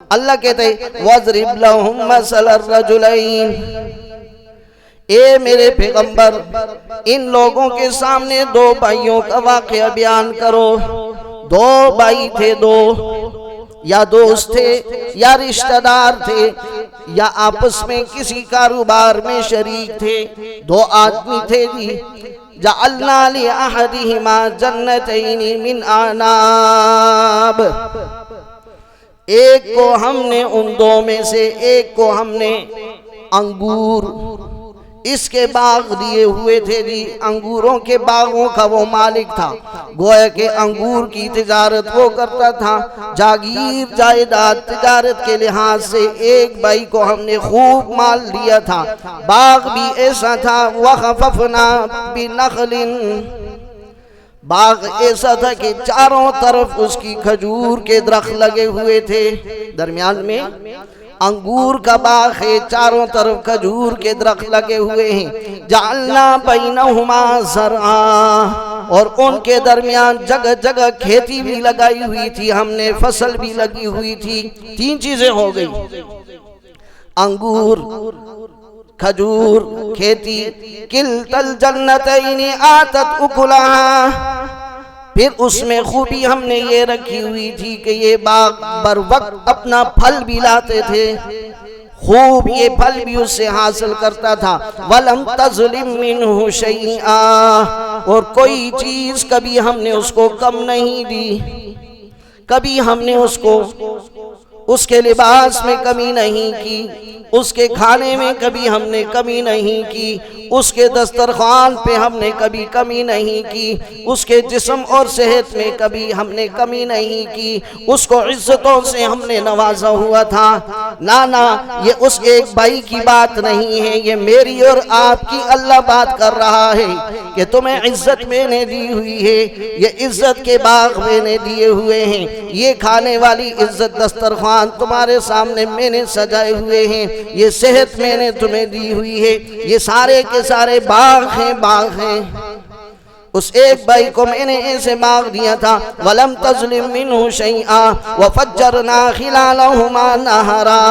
اللہ کہتے ہیں وَاضْرِبْ لَهُمْ مَثَلَ الرَّجُلَيْنِ، اے میرے پیغمبر ان لوگوں کے سامنے دو بھائیوں کا واقعہ بیان کرو۔ دو بھائی تھے، دو یا دوست تھے یا رشتہ دار تھے یا آپس میں کسی کاروبار میں شریک تھے، دو آدمی تھے جی۔ جعلنا لأحدهما جنتین من اعناب، ایک کو ہم نے ان دو میں سے ایک کو ہم نے انگور اس کے باغ دیے ہوئے تھے جی، انگوروں کے باغوں کا وہ مالک تھا، گویا کہ انگور کی تجارت وہ کرتا تھا، جاگیر جائیداد تجارت کے لحاظ سے ایک بھائی کو ہم نے خوب مال دیا تھا، باغ بھی ایسا تھا وَخَفَفْنَا بِنَخْلٍ، باغ ایسا تھا کہ چاروں طرف اس کی کھجور کے درخت لگے ہوئے تھے، درمیان میں انگور کا باغ ہے، چاروں طرف کھجور کے درخت لگے ہوئے ہیں۔ جعلنا بینہما زرعا، اور ان کے درمیان جگہ جگہ کھیتی بھی لگائی ہوئی تھی، ہم نے فصل بھی لگی ہوئی تھی۔ تین چیزیں ہو گئی، انگور، کھجور، کھیتی۔ کلتا الجنتین آتت اکلہا، پھر اس میں خوبی ہم نے یہ رکھی ہوئی تھی کہ یہ باغ بر وقت اپنا پھل بھی لاتے تھے، خوب یہ پھل بھی اس سے حاصل کرتا تھا۔ وَلَمْ تَظْلِمْ مِنْهُ شَيْئًا، اور کوئی چیز کبھی ہم نے اس کو کم نہیں دی، کبھی ہم نے اس کو اس کے لباس میں کمی نہیں کی، اس کے کھانے میں کبھی ہم نے کمی نہیں کی، اس کے دسترخوان پہ ہم نے کبھی کمی نہیں کی، اس کے جسم اور صحت میں کبھی ہم نے کمی نہیں کی، اس کو عزتوں سے ہم نے نوازا ہوا تھا۔ نانا، یہ اس ایک بھائی کی بات نہیں ہے، یہ میری اور آپ کی اللہ بات کر رہا ہے کہ تمہیں عزت میں نے دی ہوئی ہے، یہ عزت کے باغ میں نے دیے ہوئے ہیں، یہ کھانے والی عزت دسترخوان تمہارے سامنے میں نے سجائے ہوئے ہیں، یہ صحت میں نے تمہیں دی ہوئی ہے، یہ سارے کے سارے باغ ہیں، باغ ہیں۔ اس ایک بھائی کو میں نے ایسے باغ دیا تھا۔ وَلَمْ تَظْلِمْ مِنْهُ شَيْئًا وَفَجَّرْنَا خِلَالَهُمَا نَهَرًا،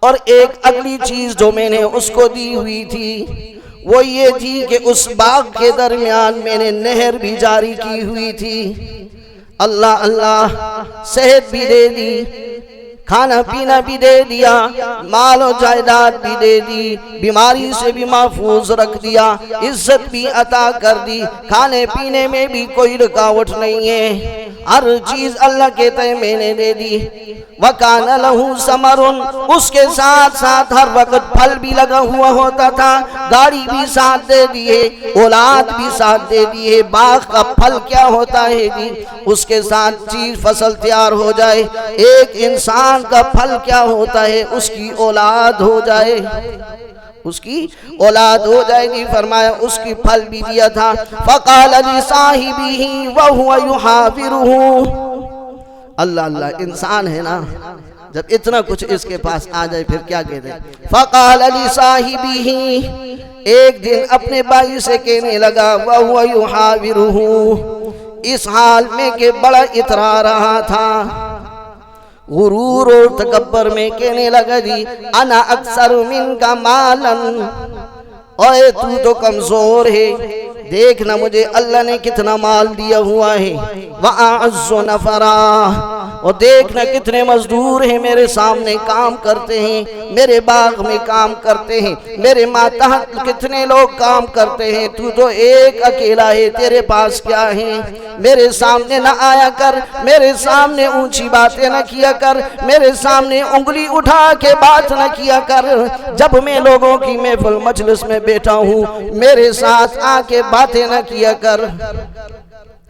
اور ایک اگلی چیز جو میں نے اس کو دی ہوئی تھی وہ یہ تھی کہ اس باغ کے درمیان میں نے نہر بھی جاری کی ہوئی تھی۔ اللہ اللہ، صحت بھی دے دی، کھانا پینا بھی دے دیا، مال و جائیداد بھی دے دی، بیماری سے بھی محفوظ رکھ دیا، عزت بھی عطا کر دی، کھانے پینے میں بھی کوئی رکاوٹ نہیں ہے، ہر چیز اللہ کہتے ہیں میں نے دے دی۔ وَكَانَ لَهُ ثَمَرٌ، اس کے ساتھ ساتھ ہر وقت پھل بھی لگا ہوا ہوتا تھا، گاڑی بھی ساتھ دے دیے، اولاد بھی ساتھ دے دیے۔ باغ کا پھل کیا ہوتا ہے جی؟ اس کے ساتھ چیز فصل تیار ہو جائے، ایک انسان کا پھل کیا ہوتا ہے؟ اس کی اولاد ہو جائے، اس کی اولاد ہو جائے گی۔ فرمایا اس کی پھل بھی دیا تھا۔ فَقَالَ لِصَاحِبِهِ وَهُوَ يُحَاوِرُهُ، اللہ اللہ، انسان ہے نا، جب اتنا کچھ اس کے پاس آ جائے پھر کیا کہتے ہیں۔ فَقَالَ لِصَاحِبِهِ، ایک دن اپنے بھائی سے کہنے لگا، وَهُوَ يُحَاوِرُهُ، اس حال میں کہ بڑا اترا رہا تھا، غرور اور تکبر میں کہنے لگا جی، انا اکثر منک مالا، اوے تو کمزور ہے، دیکھنا مجھے اللہ نے کتنا مال دیا ہوا ہے، وَأَعَزُّ نَفَرًا، اور دیکھنا کتنے مزدور ہیں میرے سامنے کام کرتے ہیں، میرے باغ میں کام کرتے ہیں، میرے ماتحت کتنے لوگ کام کرتے ہیں، تو ایک اکیلا ہے، تیرے پاس کیا ہے؟ میرے سامنے نہ آیا کر، میرے سامنے اونچی باتیں نہ کیا کر، میرے سامنے انگلی اٹھا کے بات نہ کیا کر، جب میں لوگوں کی محفل مجلس میں بیٹھا ہوں میرے ساتھ آ کے باتیں نہ کیا کر،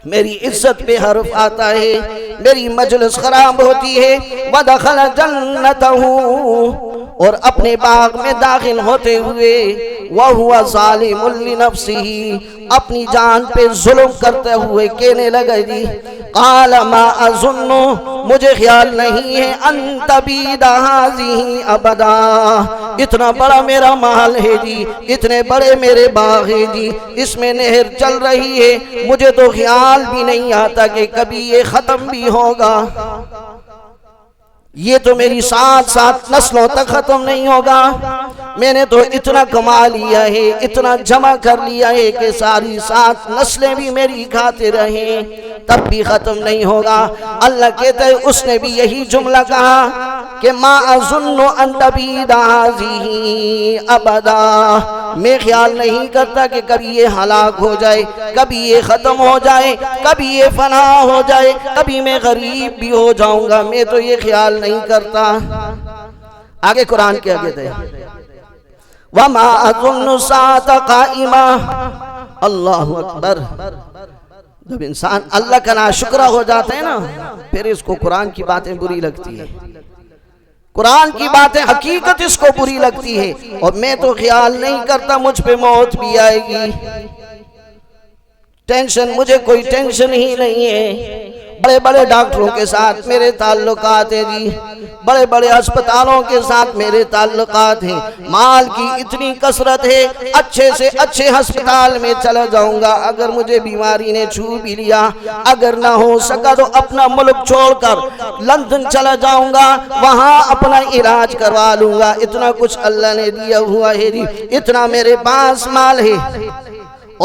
میری عزت پہ حرف آتا ہے، میری مجلس خراب ہوتی ہے۔ وَدَخَلَ جَنَّتَهُ، اور اپنے باغ میں داخل ہوتے ہوئے وَهُوَ ظَالِمٌ لِنَفْسِهِ، اپنی جان پہ ظلم کرتے ہوئے کہنے لگا جی، قَالَ مَا أَظُنُّ، مجھے خیال نہیں ہے، أَن تَبِيدَ هَٰذِهِ أَبَدًا، اتنا بڑا میرا مال ہے جی، اتنے بڑے میرے باغ ہیں جی، اس میں نہر چل رہی ہے، مجھے تو خیال بھی نہیں آتا کہ کبھی یہ ختم بھی ہوگا۔ یہ تو میری 7 نسلوں تک ختم نہیں ہوگا، میں نے تو اتنا کما لیا ہے، اتنا جمع کر لیا ہے کہ ساری 7 نسلیں بھی میری کھاتے رہیں، تب بھی ختم نہیں ہوگا۔ اللہ کہتا ہے اس نے بھی یہی جملہ کہا کہ ما اظن ان تبید هذه ابدا، میں خیال نہیں کرتا کہ کبھی یہ ہلاک ہو جائے، کبھی یہ ختم ہو جائے، کبھی یہ فنا ہو جائے، کبھی میں غریب بھی ہو جاؤں گا، میں تو یہ خیال نہیں کرتا۔ آگے قرآن کے آگے دے وَمَا أَظُنُّ السَّاعَةَ قَائِمَةً، اللہ اکبر۔ جب انسان اللہ کا ناشکرہ ہو جاتا ہے نا، پھر اس کو قرآن کی باتیں بری لگتی ہیں، قرآن کی باتیں حقیقت اس کو بری لگتی ہے، اور میں تو خیال نہیں کرتا مجھ پہ موت بھی آئے گی، ٹینشن، مجھے کوئی ٹینشن ہی نہیں ہے۔ بڑے بڑے ڈاکٹروں کے ساتھ میرے تعلقات ہیں جی، بڑے بڑے اسپتالوں کے ساتھ میرے تعلقات ہیں، مال کی اتنی کثرت ہے، اچھے سے اچھے ہسپتال میں چلا جاؤں گا، اگر مجھے بیماری نے چھو بھی لیا، اگر نہ ہو سکا تو اپنا ملک چھوڑ کر لندن چلا جاؤں گا، وہاں اپنا علاج کروا لوں گا، اتنا کچھ اللہ نے دیا ہوا ہے جی، اتنا میرے پاس مال ہے۔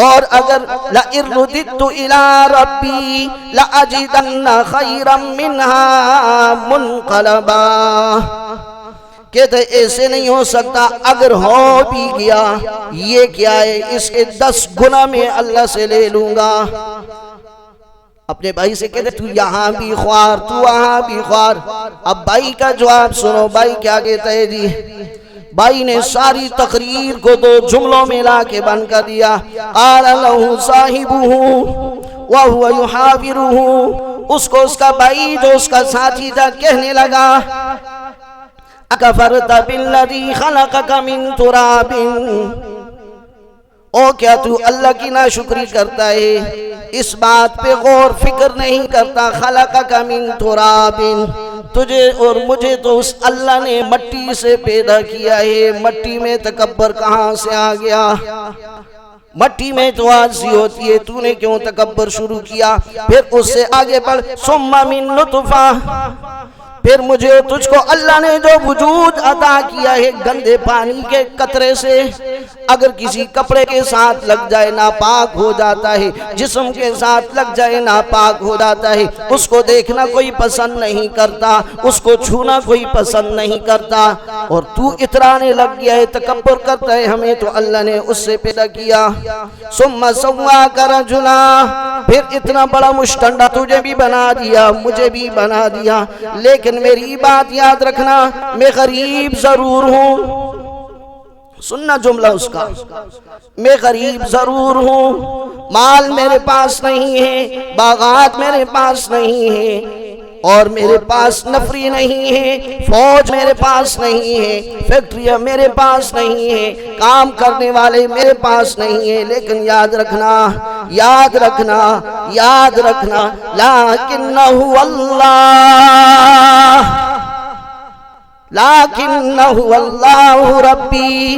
اور اگر لَئِن رُدِدتُّ إِلَىٰ رَبِّي لَأَجِدَنَّ خَيْرًا مِّنْهَا مُنْقَلَبًا، کہتے ایسے نہیں ہو سکتا، اگر ہو بھی گیا یہ کیا ہے، اس کے 10 گنا میں اللہ سے لے لوں گا۔ اپنے بھائی سے کہتے تو یہاں بھی خوار، تو وہاں بھی خوار۔ اب بھائی کا جواب سنو، بھائی کیا کہتا ہے جی؟ بھائی نے ساری تقریر کو 2 جملوں میں لا کے بند کر دیا۔ قال له صاحبه وهو يحاوره، اس کو اس کا بھائی جو اس کا ساتھی تھا کہنے لگا اکفرت بالذی خلقک من تراب، او کیا تو اللہ کی ناشکری کرتا ہے، اس بات پہ غور فکر نہیں کرتا، خلقک من تراب، تجھے اور مجھے تو اس اللہ نے مٹی سے پیدا کیا ہے، مٹی میں تکبر کہاں سے آ گیا؟ مٹی میں تو عاجزی ہوتی ہے، تو نے کیوں تکبر شروع کیا؟ پھر اس سے آگے بڑھ ثم من نطفہ، پھر مجھے تجھ کو اللہ نے جو وجود عطا کیا ہے گندے پانی کے قطرے سے، اگر کسی کپڑے کے ساتھ لگ جائے ناپاک ہو جاتا ہے، جسم کے ساتھ لگ جائے ناپاک ہو جاتا ہے، اس کو دیکھنا کوئی پسند نہیں کرتا، اس کو چھونا کوئی پسند نہیں کرتا، اور تو اترانے لگ گیا ہے، تکبر کرتا ہے، ہمیں تو اللہ نے اس سے پیدا کیا۔ ثم سواک رجلا، پھر اتنا بڑا مشتنڈا تجھے بھی بنا دیا، مجھے بھی بنا دیا، لیکن میری بات یاد رکھنا، میں غریب ضرور ہوں، سننا جملہ اس کا، میں غریب ضرور ہوں، مال میرے پاس نہیں ہے، باغات میرے پاس نہیں ہے، اور میرے پاس نفری نہیں ہے، فوج میرے پاس نہیں ہے، فیکٹریاں میرے پاس نہیں ہے، کام کرنے والے میرے پاس نہیں ہے، لیکن یاد رکھنا، یاد رکھنا، یاد رکھنا، لیکنہ اللہ، لیکنہ اللہ ربی،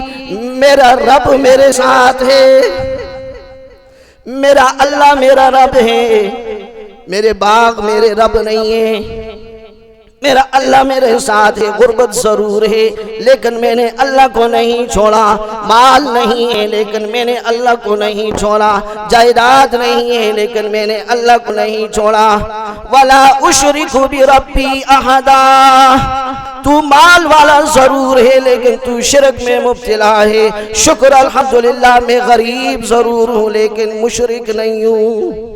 میرا رب میرے ساتھ ہے، میرا اللہ میرا رب ہے، میرے باغ میرے رب نہیں ہے، میرا اللہ میرے ساتھ ہے، غربت ضرور ہے لیکن میں نے اللہ کو نہیں چھوڑا، مال نہیں ہے لیکن میں نے اللہ کو نہیں چھوڑا، جائیداد نہیں ہے لیکن میں نے اللہ کو نہیں چھوڑا، وَلَا أُشْرِكُ بِرَبِّي أَحَدًا، تو مال والا ضرور ہے لیکن تو شرک میں مبتلا ہے، شکر الحمدللہ، میں غریب ضرور ہوں لیکن مشرک نہیں ہوں،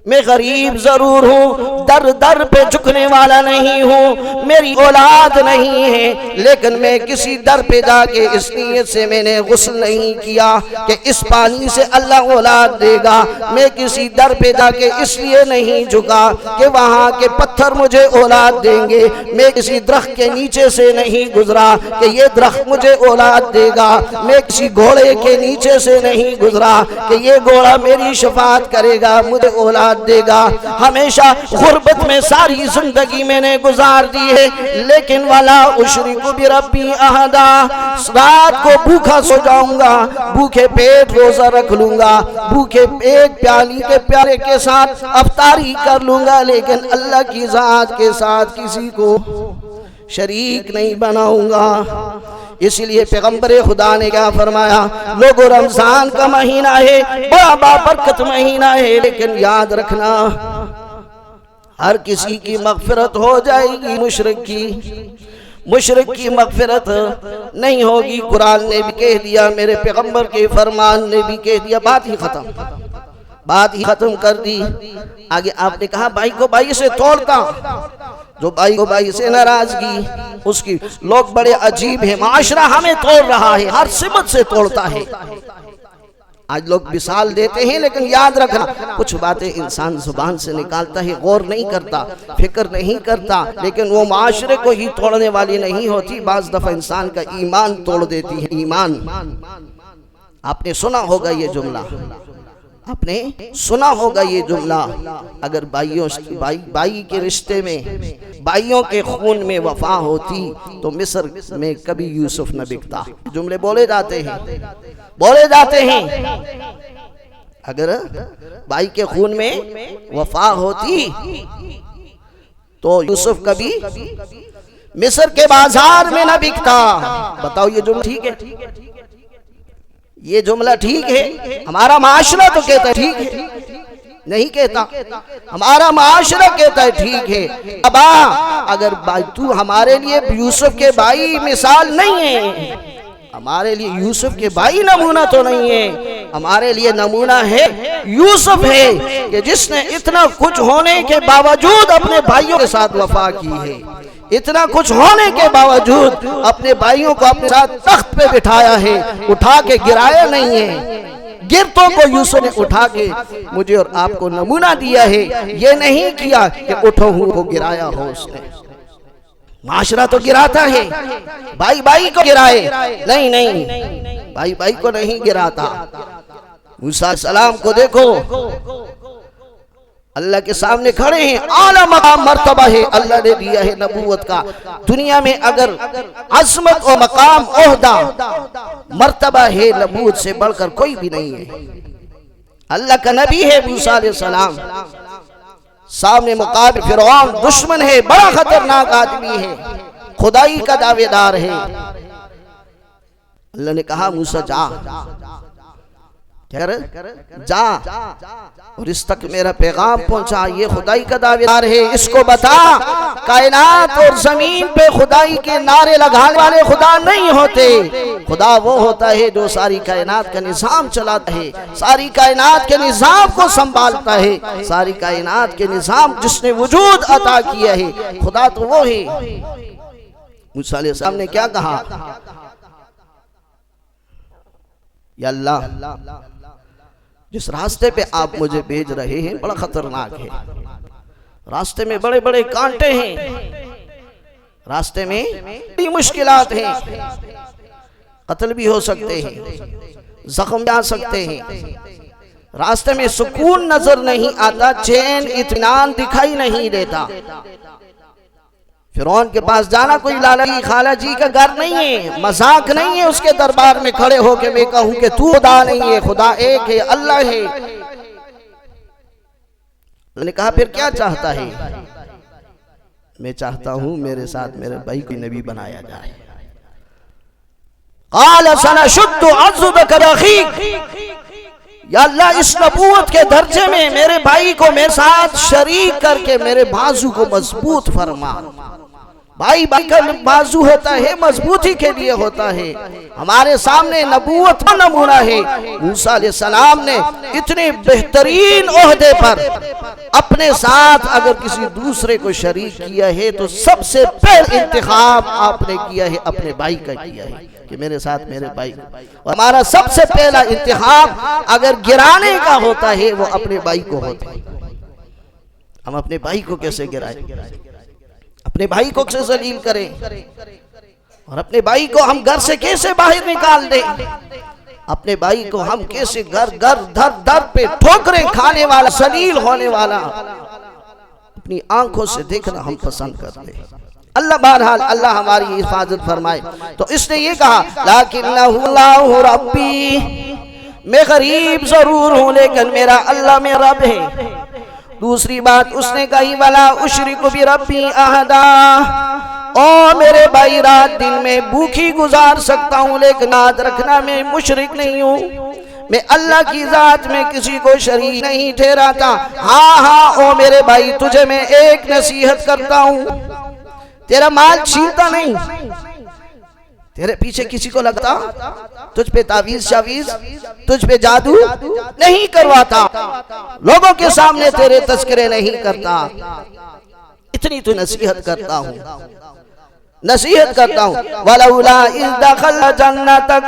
میں غریب ضرور ہوں، در در پہ جھکنے والا نہیں ہوں، میری اولاد نہیں ہے لیکن میں کسی در پہ جا کے اس نیت سے میں نے غسل نہیں کیا کہ اس پانی سے اللہ اولاد دے گا، میں کسی در پہ جا کے اس لیے نہیں جھکا کہ وہاں کے پتھر مجھے اولاد دیں گے، میں کسی درخت کے نیچے سے نہیں گزرا کہ یہ درخت مجھے اولاد دے گا، میں کسی گھوڑے کے نیچے سے نہیں گزرا کہ یہ گھوڑا میری شفاعت کرے گا، مجھے اولاد اولاد دے گا. ہمیشہ غربت میں ساری زندگی میں نے گزار دی ہے, لیکن وَلَا أُشْرِكُ بِرَبِّي أَحَدًا, رات کو بھوکا سو جاؤں گا, بھوکے پیٹ روزہ رکھ لوں گا, بھوکے پیٹ پیالی کے پیالے کے ساتھ افطاری کر لوں گا, لیکن اللہ کی ذات کے ساتھ کسی کو شریک نہیں بناؤں گا. اس لیے پیغمبر خدا نے کیا فرمایا, لوگوں رمضان کا مہینہ ہے, بڑا بابرکت مہینہ ہے, لیکن یاد رکھنا ہر کسی کی مغفرت ہو جائے گی, مشرک کی مغفرت نہیں ہوگی. قرآن نے بھی کہہ دیا, میرے پیغمبر کے فرمان نے بھی کہہ دیا, بات ہی ختم کر دی. آگے آپ نے کہا بھائی کو بھائی سے توڑتا, جو بھائی کو بھائی سے ناراضگی اس کی, لوگ بڑے عجیب ہیں, معاشرہ ہمیں توڑ رہا ہے, ہر سمت سے توڑتا ہے. آج لوگ مثال دیتے ہیں, لیکن یاد رکھنا کچھ باتیں انسان زبان سے نکالتا ہے, غور نہیں کرتا, فکر نہیں کرتا, لیکن وہ معاشرے کو ہی توڑنے والی نہیں ہوتی, بعض دفعہ انسان کا ایمان توڑ دیتی ہے. ایمان, آپ نے سنا ہوگا یہ جملہ, آپ نے سنا ہوگا یہ جملہ, اگر بائی کے رشتے میں, بائیوں کے خون میں وفا ہوتی تو مصر میں کبھی یوسف نہ بکتا. جملے بولے جاتے ہیں, اگر بائی کے خون میں وفا ہوتی تو یوسف کبھی مصر کے بازار میں نہ بکتا. بتاؤ یہ جملہ ٹھیک ہے؟ یہ جملہ ٹھیک ہے؟ ہمارا معاشرہ تو کہتا ہے ٹھیک ہے, نہیں کہتا. ہمارا معاشرہ کہتا ہے ٹھیک ہے. ابا اگر تو ہمارے لیے یوسف کے بھائی مثال نہیں ہے, ہمارے لیے یوسف کے بھائی نمونہ تو نہیں ہے, ہمارے لیے نمونہ ہے یوسف ہے, کہ جس نے اتنا کچھ ہونے کے باوجود اپنے بھائیوں کے ساتھ وفا کی ہے, اتنا کچھ ہونے کے باوجود اپنے بھائیوں کو اپنے ساتھ تخت پہ بٹھایا ہے, اٹھا کے گرایا نہیں ہے. گرتوں کو یوسف نے اٹھا کے مجھے اور آپ کو نمونہ دیا ہے, یہ نہیں کیا کہ اٹھو ہوں کو گرایا ہو اس نے. معاشرہ تو گراتا ہے, بھائی کو گرائے نہیں, بھائی کو نہیں گراتا. موسیٰ علیہ السلام کو دیکھو, اللہ کے سامنے کھڑے ہیں, اعلیٰ مقام مرتبہ ہے, اللہ نے دیا ہے نبوت کا. دنیا میں اگر عظمت و مقام عہدہ مرتبہ ہے, نبوت سے بڑھ کر کوئی بھی نہیں ہے. اللہ کا نبی ہے موسیٰ علیہ السلام, سامنے مقابل فرعون دشمن ہے, بڑا خطرناک آدمی ہے, خدائی کا دعوے دار ہے. اللہ نے کہا موسیٰ جا اور اس تک میرا پیغام پہنچا, یہ خدائی کا دعوے دار ہے, اس کو بتا کائنات اور زمین پہ خدائی کے نعرے لگانے والے خدا نہیں ہوتے. خدا وہ ہوتا ہے جو ساری کائنات کا نظام چلاتا ہے, ساری کائنات کے نظام کو سنبھالتا ہے, ساری کائنات کے نظام جس نے وجود عطا کیا ہے, خدا تو وہ ہے. موسیٰ علیہ السلام نے کیا کہا, یا اللہ جس راستے پہ آپ مجھے بھیج رہے ہیں بڑا خطرناک ہے, راستے میں بڑے بڑے کانٹے ہیں, راستے میں بڑی مشکلات ہیں, قتل بھی ہو سکتے ہیں, زخم بھی آ سکتے ہیں, راستے میں سکون نظر نہیں آتا, چین اطمینان دکھائی نہیں دیتا. فرعون کے پاس جانا کوئی لالا جی خالہ جی کا گھر نہیں ہے, مذاق نہیں ہے اس کے دربار میں کھڑے ہو کے میں کہوں کہ تو خدا نہیں ہے, خدا ایک ہے, اللہ ہے. میں نے کہا پھر کیا چاہتا ہے؟ میں چاہتا ہوں میرے ساتھ میرے بھائی کو نبی بنایا جائے. قال سنشد عضدك بأخيك, یا اللہ اس نبوت کے درجے میں میرے بھائی کو میرے ساتھ شریک کر کے میرے بازو کو مضبوط فرما. بھائی کا بازو ہوتا ہے مضبوطی کے لیے ہوتا ہے, ہمارے سامنے نبوت کا نمونہ ہے. موسیٰ علیہ السلام نے اتنے بہترین عہدے پر اپنے ساتھ اگر کسی دوسرے کو شریک کیا ہے تو سب سے پہلے انتخاب آپ نے کیا ہے اپنے بھائی کا کیا ہے کہ میرے ساتھ میرے بھائی. ہمارا سب سے پہلا انتخاب اگر گرانے کا ہوتا ہے وہ اپنے بھائی کو ہوتا ہے. ہم اپنے بھائی کو کیسے گرائیں, اپنے بھائی کو کیسے ذلیل کریں, اور اپنے بھائی کو ہم گھر سے کیسے باہر نکال دیں. اپنے بھائی کو ہم کیسے گھر گھر در در پہ ٹھوکریں کھانے والا، ذلیل ہونے والا اپنی آنکھوں سے دیکھنا ہم پسند کرتے ہیں۔ اللہ بہرحال اللہ ہماری حفاظت فرمائے۔ تو اس نے یہ کہا لَكِنَّهُ اللَّهُ رَبِّي، میں غریب ضرور ہوں لیکن میرا اللہ میں رب ہے۔ دوسری بات اس نے کہی وَلَا أُشْرِكُ بِرَبِّي أَحَدًا، او میرے بھائی رات دن میں بھوکی گزار سکتا ہوں لیکن یاد رکھنا میں مشرک نہیں ہوں، میں اللہ کی ذات میں کسی کو شریک نہیں ٹھہراتا۔ ہاں او میرے بھائی تجھے میں ایک نصیحت کرتا ہوں، تیرا مال چھینتا نہیں، تیرے پیچھے کسی کو لگتا، تجھ پہ تعویذ شاویز، تجھ پہ جادو نہیں کرواتا، لوگوں کے سامنے تیرے تذکرے نہیں کرتا، اتنی تو نصیحت کرتا ہوں، نصیحت کرتا ہوں۔ وَلَوْلَا إِذْ دَخَلَ جَنَّتَكَ،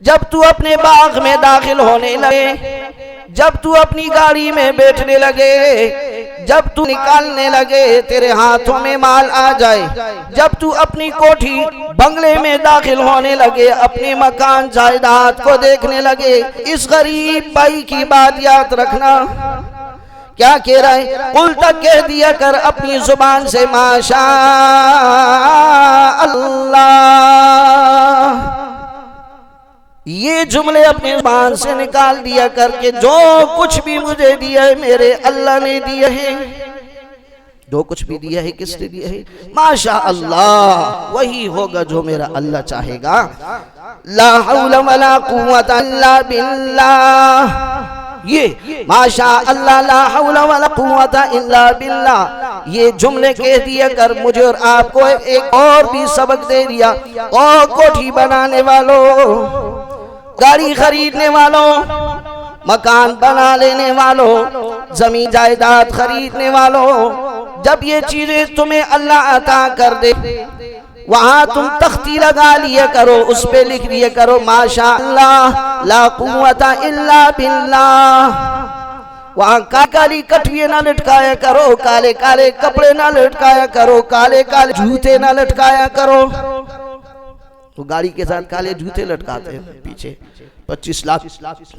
جب تو اپنے باغ میں داخل ہونے لگے، جب تو اپنی گاڑی میں بیٹھنے لگے، جب تو نکالنے لگے تیرے ہاتھوں میں مال آ جائے، جب تو اپنی کوٹھی بنگلے میں داخل ہونے لگے، اپنے مکان جائیداد کو دیکھنے لگے، اس غریب بھائی کی بات یاد رکھنا۔ کیا کہہ رہا ہے؟ قل تک کہہ دیا کر اپنی زبان سے ماشاء اللہ، یہ جملے اپنی زبان سے نکال دیا کر کے جو کچھ بھی مجھے دیا ہے میرے اللہ نے دیا ہے، جو کچھ بھی دیا ہے کس نے دیا ہے؟ ماشاء اللہ، وہی ہوگا جو میرا اللہ چاہے گا۔ لا حول ولا قوت الا باللہ، یہ ماشاء اللہ لا حول ولا قوت الا باللہ، یہ جملے کہہ دیا کر مجھے اور آپ کو ایک اور بھی سبق دے دیا۔ اور کوٹھی بنانے والوں، گاڑی خریدنے والوں، مکان بنا لینے والوں، زمین جائیداد خریدنے والوں، جب یہ چیزیں تمہیں اللہ عطا کر دے، وہاں تم تختی لگا لیا کرو، اس پہ لکھ لیا کرو ماشاء اللہ لا قوت الا باللہ۔ وہاں کالی کٹویے نہ لٹکایا کرو، کالے کالے کپڑے نہ لٹکایا کرو، کالے کالے جوتے نہ لٹکایا کرو۔ تو گاڑی کے ساتھ کالے جوتے لٹکاتے ہیں، پیچھے 25 لاکھ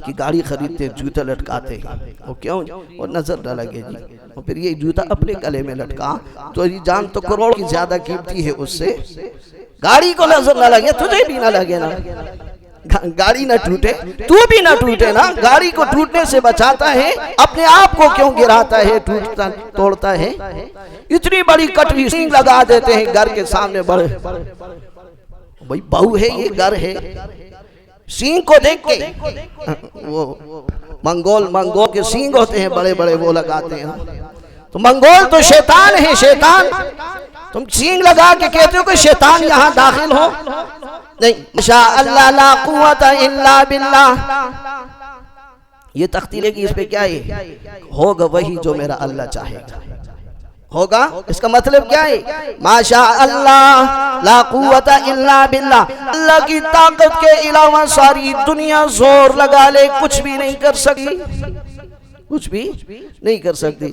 کی گاڑی خریدتے جوتے لٹکاتے ہیں، وہ کیوں؟ وہ نظر نہ لگے جی، اور پھر یہ جوتا اپنے گلے میں لٹکا تو یہ جان تو کروڑ کی زیادہ قیمتی ہے، اس سے گاڑی کو نظر نہ لگے، تجھے بھی نہ لگے نا، گاڑی نہ ٹوٹے تو بھی نہ ٹوٹے نا، گاڑی کو ٹوٹنے سے بچاتا ہے، اپنے آپ کو کیوں گراتا ہے، ٹوٹتا توڑتا ہے؟ اتنی بڑی کٹوی سینگ لگا دیتے ہیں گھر کے سامنے، بڑے بھئی بہو ہے یہ گھر ہے، سینگ کو دیکھ کے وہ منگول کے سینگ ہوتے ہیں بڑے بڑے، وہ لگاتے ہیں۔ تو منگول تو شیطان ہے، شیطان، تم سینگ لگا کے کہتے ہو کہ شیطان یہاں داخل ہو؟ نہیں، ماشاء اللہ لا قوت الا باللہ، یہ تختی لے گی، اس پہ کیا ہے؟ ہوگا وہی جو میرا اللہ چاہے گا ہوگا۔ اس کا مطلب کیا ہے؟ ماشاء اللہ لا قوت الا باللہ، اللہ کی طاقت کے علاوہ ساری دنیا زور لگا لے کچھ بھی نہیں کر سکتی، کچھ بھی نہیں کر سکتی۔